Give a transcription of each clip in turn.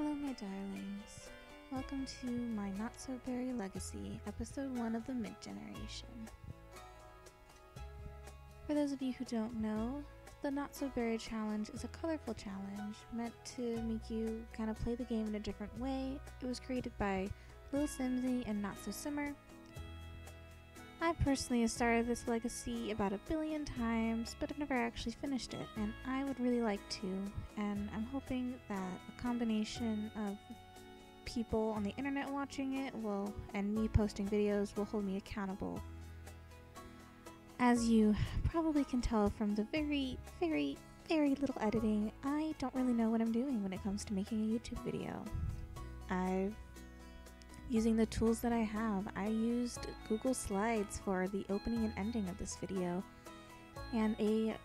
Hello, my darlings. Welcome to my Not So Berry Legacy, episode 1 of the Mid Generation. For those of you who don't know, the Not So Berry Challenge is a colorful challenge meant to make you kind of play the game in a different way. It was created by Lil Simsy and Not So Simmer. I personally have started this legacy about 1 billion times, but I've never actually finished it, and I would really like to, and I'm hoping that a combination of people on the internet watching it and me posting videos will hold me accountable. As you probably can tell from the very, very, very little editing, I don't really know what I'm doing when it comes to making a YouTube video. Using the tools that I have. I used Google Slides for the opening and ending of this video, and a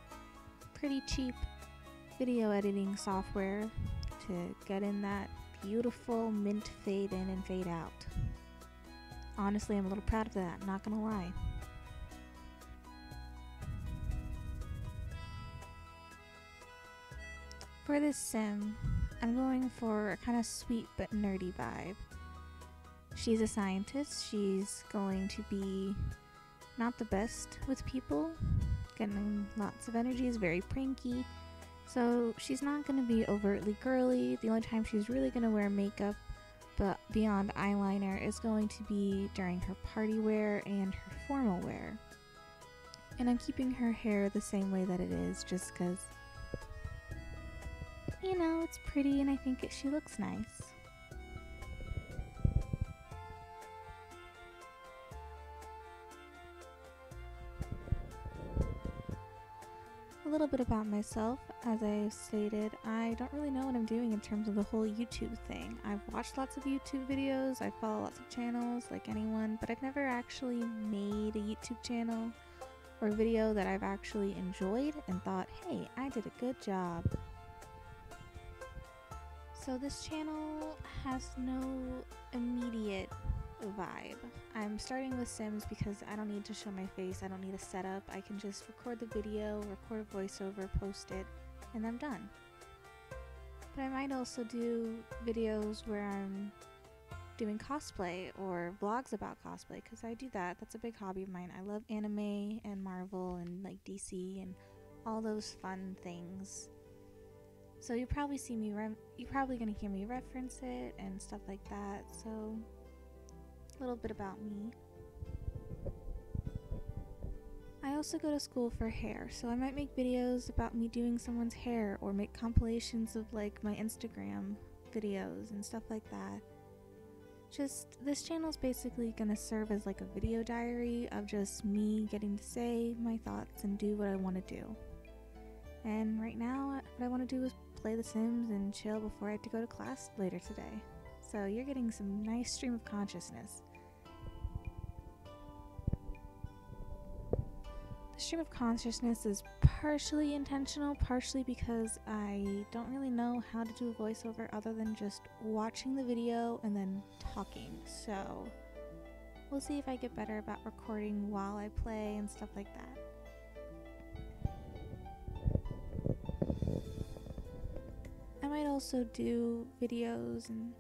pretty cheap video editing software to get in that beautiful mint fade in and fade out. Honestly, I'm a little proud of that, not gonna lie. For this sim, I'm going for a kind of sweet but nerdy vibe. She's a scientist. She's going to be not the best with people, getting lots of energy, is very pranky. So she's not going to be overtly girly. The only time she's really going to wear makeup, but beyond eyeliner, is going to be during her party wear and her formal wear. And I'm keeping her hair the same way that it is, just because, you know, it's pretty and I think she looks nice. A little bit about myself. As I stated, I don't really know what I'm doing in terms of the whole YouTube thing. I've watched lots of YouTube videos, I follow lots of channels like anyone, but I've never actually made a YouTube channel or video that I've actually enjoyed and thought, hey, I did a good job. So this channel has no immediate vibe. I'm starting with Sims because I don't need to show my face, I don't need a setup. I can just record the video, record a voiceover, post it, and I'm done. But I might also do videos where I'm doing cosplay or vlogs about cosplay, because I do that. That's a big hobby of mine. I love anime and Marvel and like DC and all those fun things. So you'll probably see me you're probably gonna hear me reference it and stuff like that. So a little bit about me. I also go to school for hair, so I might make videos about me doing someone's hair or make compilations of like my Instagram videos and stuff like that. Just, this channel is basically gonna serve as like a video diary of just me getting to say my thoughts and do what I want to do. And right now, what I want to do is play The Sims and chill before I have to go to class later today. So you're getting some nice stream of consciousness. The stream of consciousness is partially intentional, partially because I don't really know how to do a voiceover other than just watching the video and then talking. So we'll see if I get better about recording while I play and stuff like that. I might also do videos, and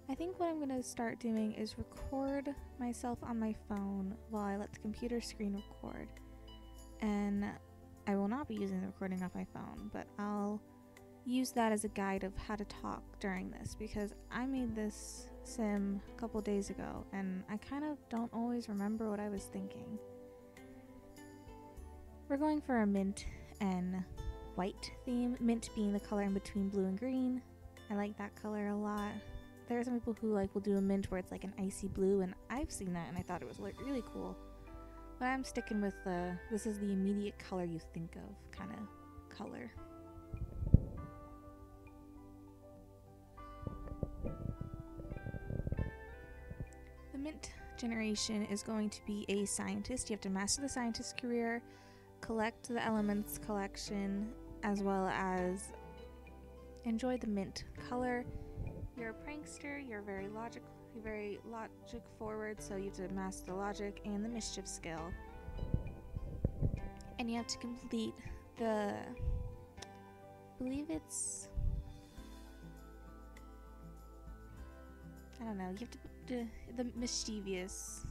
I think what I'm going to start doing is record myself on my phone while I let the computer screen record. And I will not be using the recording off my phone, but I'll use that as a guide of how to talk during this, because I made this sim a couple days ago and I kind of don't always remember what I was thinking. We're going for a mint and white theme, mint being the color in between blue and green. I like that color a lot. There are some people who will do a mint where it's like an icy blue, and I've seen that and I thought it was really cool. But I'm sticking with this is the immediate color you think of kind of color. The mint generation is going to be a scientist. You have to master the scientist career, collect the elements collection, as well as enjoy the mint color. You're a prankster, you're very logic forward, so you have to master the logic and the mischief skill. And you have to complete the, I believe it's I don't know. You have to do the mischievous.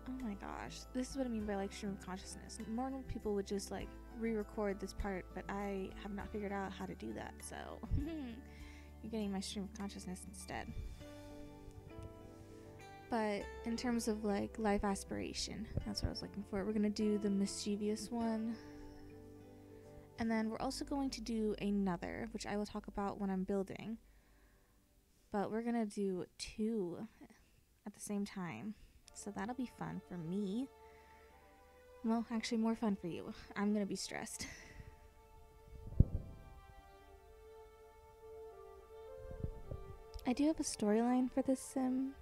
Oh my gosh, this is what I mean by like stream of consciousness. Normal people would just like re-record this part, but I have not figured out how to do that. So you're getting my stream of consciousness instead. But in terms of like life aspiration, that's what I was looking for. We're gonna do the mischievous one. And then we're also going to do another, which I will talk about when I'm building. But we're gonna do 2 at the same time. So that'll be fun for me. Well, actually more fun for you. I'm gonna be stressed. I do have a storyline for this sim.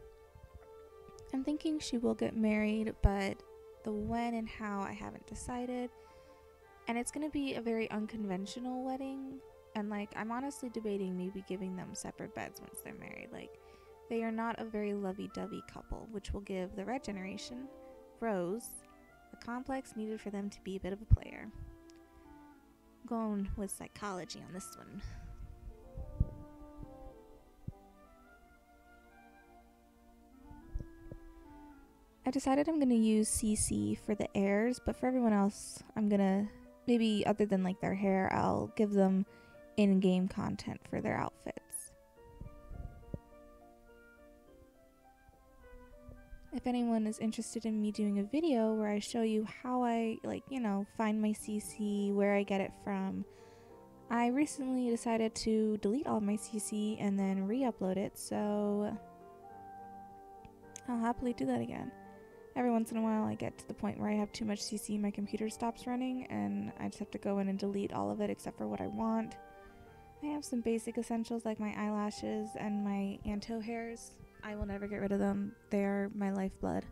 I'm thinking she will get married, but the when and how I haven't decided. And it's gonna be a very unconventional wedding. And like, I'm honestly debating maybe giving them separate beds once they're married. Like, they are not a very lovey-dovey couple, which will give the red generation, Rose, the complex needed for them to be a bit of a player. I'm going with psychology on this one. I decided I'm going to use CC for the heirs, but for everyone else, I'm going to, maybe other than like their hair, I'll give them in-game content for their outfits. If anyone is interested in me doing a video where I show you how I, like, you know, find my CC, where I get it from, I recently decided to delete all of my CC and then re-upload it, so I'll happily do that again. Every once in a while I get to the point where I have too much CC, my computer stops running, and I just have to go in and delete all of it except for what I want. I have some basic essentials like my eyelashes and my Anto hairs. I will never get rid of them. They are my lifeblood.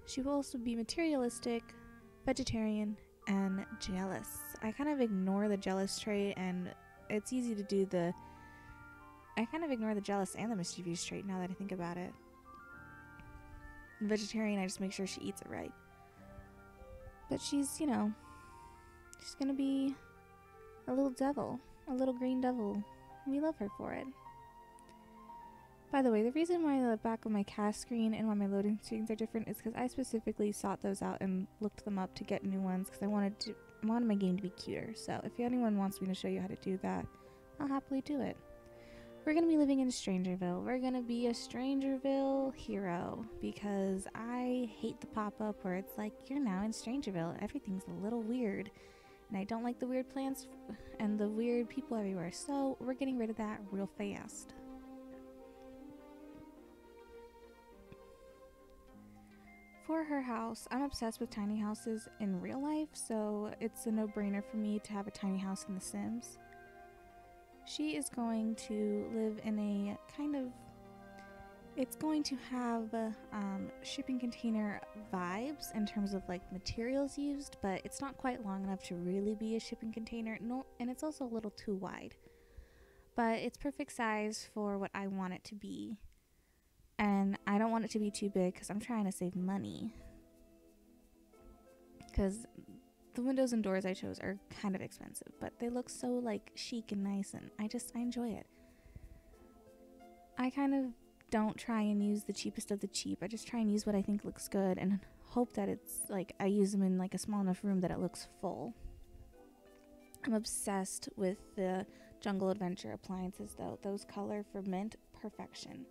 She will also be materialistic, vegetarian, and jealous. I kind of ignore the jealous trait, and it's easy to do I kind of ignore the jealous and the mischievous trait now that I think about it. Vegetarian, I just make sure she eats it right. But she's, you know, she's gonna be a little devil, a little green devil. We love her for it. By the way, the reason why the back of my cast screen and why my loading screens are different is because I specifically sought those out and looked them up to get new ones because I wanted my game to be cuter. So if anyone wants me to show you how to do that, I'll happily do it. We're going to be living in Strangerville. We're going to be a Strangerville hero because I hate the pop-up where it's like, you're now in Strangerville. Everything's a little weird. And I don't like the weird plants and the weird people everywhere. So we're getting rid of that real fast. For her house, I'm obsessed with tiny houses in real life, so it's a no-brainer for me to have a tiny house in The Sims. She is going to live in a kind of, it's going to have shipping container vibes in terms of like materials used, but it's not quite long enough to really be a shipping container, and it's also a little too wide. But it's perfect size for what I want it to be. And I don't want it to be too big because I'm trying to save money. Because the windows and doors I chose are kind of expensive, but they look so like chic and nice, and I enjoy it. I kind of don't try and use the cheapest of the cheap. I just try and use what I think looks good and hope that it's like I use them in like a small enough room that it looks full. I'm obsessed with the Jungle Adventure appliances though. Those color for mint perfection.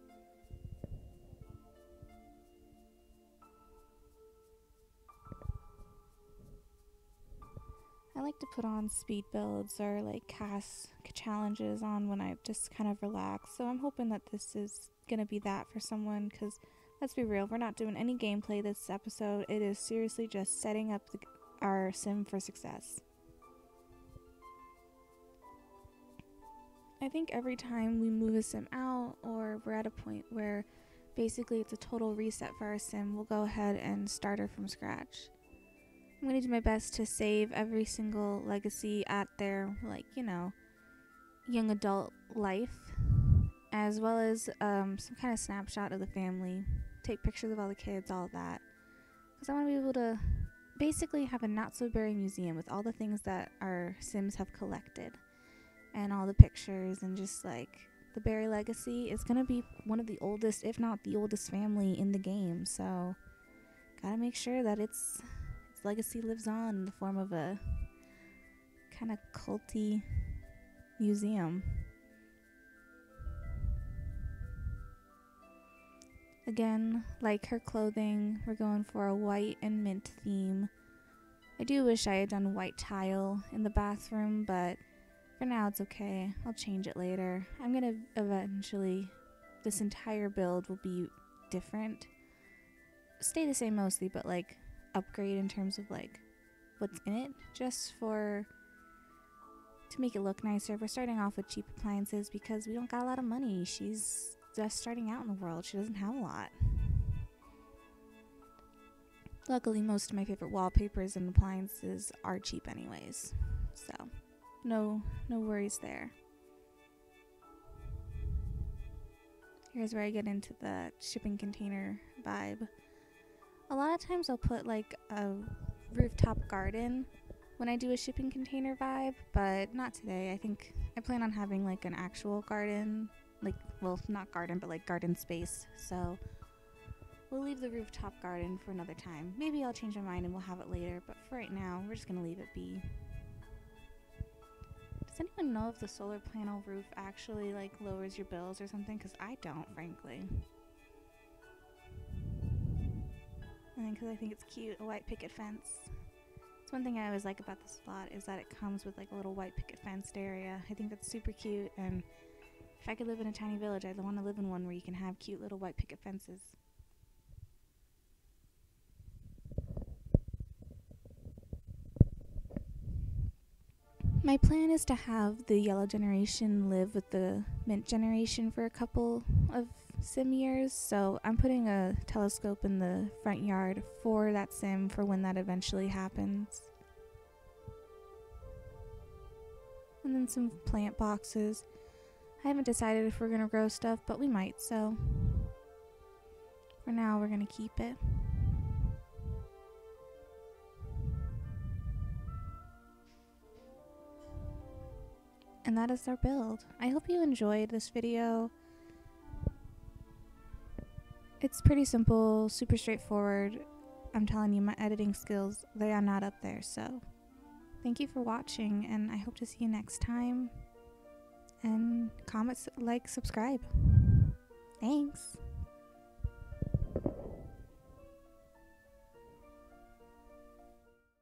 I like to put on speed builds or like cast challenges on when I just kind of relax. So I'm hoping that this is going to be that for someone because let's be real, we're not doing any gameplay this episode. It is seriously just setting up our sim for success. I think every time we move a sim out or we're at a point where basically it's a total reset for our sim, we'll go ahead and start her from scratch. I'm going to do my best to save every single legacy at their, like, you know, young adult life, as well as some kind of snapshot of the family, take pictures of all the kids, all of that. because I want to be able to basically have a Not So Berry museum with all the things that our Sims have collected and all the pictures, and just like the Berry legacy is gonna be one of the oldest, if not the oldest family in the game, so gotta make sure that its legacy lives on in the form of a kind of culty museum. Again, like her clothing, we're going for a white and mint theme. I do wish I had done white tile in the bathroom, but for now it's okay. I'll change it later. I'm gonna eventually, this entire build will be different. Stay the same mostly, but like upgrade in terms of like what's in it, just to make it look nicer. We're starting off with cheap appliances because we don't got a lot of money. She's just starting out in the world. She doesn't have a lot. Luckily, most of my favorite wallpapers and appliances are cheap anyways, so no worries there. Here's where I get into the shipping container vibe. A lot of times I'll put like a rooftop garden when I do a shipping container vibe, but not today. I think I plan on having like an actual garden, like, well, not garden, but like garden space, so we'll leave the rooftop garden for another time. Maybe I'll change my mind and we'll have it later, but for right now, we're just gonna leave it be. Does anyone know if the solar panel roof actually like lowers your bills or something? Because I don't, frankly. And then because I think it's cute, a white picket fence. It's one thing I always like about this lot is that it comes with like a little white picket fenced area. I think that's super cute, and if I could live in a tiny village, I'd want to live in one where you can have cute little white picket fences. My plan is to have the yellow generation live with the mint generation for a couple of sim years, so I'm putting a telescope in the front yard for that sim for when that eventually happens. And then some plant boxes. I haven't decided if we're gonna grow stuff, but we might, so for now we're gonna keep it. And that is our build. I hope you enjoyed this video. It's pretty simple, super straightforward. I'm telling you, my editing skills, they are not up there, so thank you for watching, and I hope to see you next time. And comment, like, subscribe. Thanks.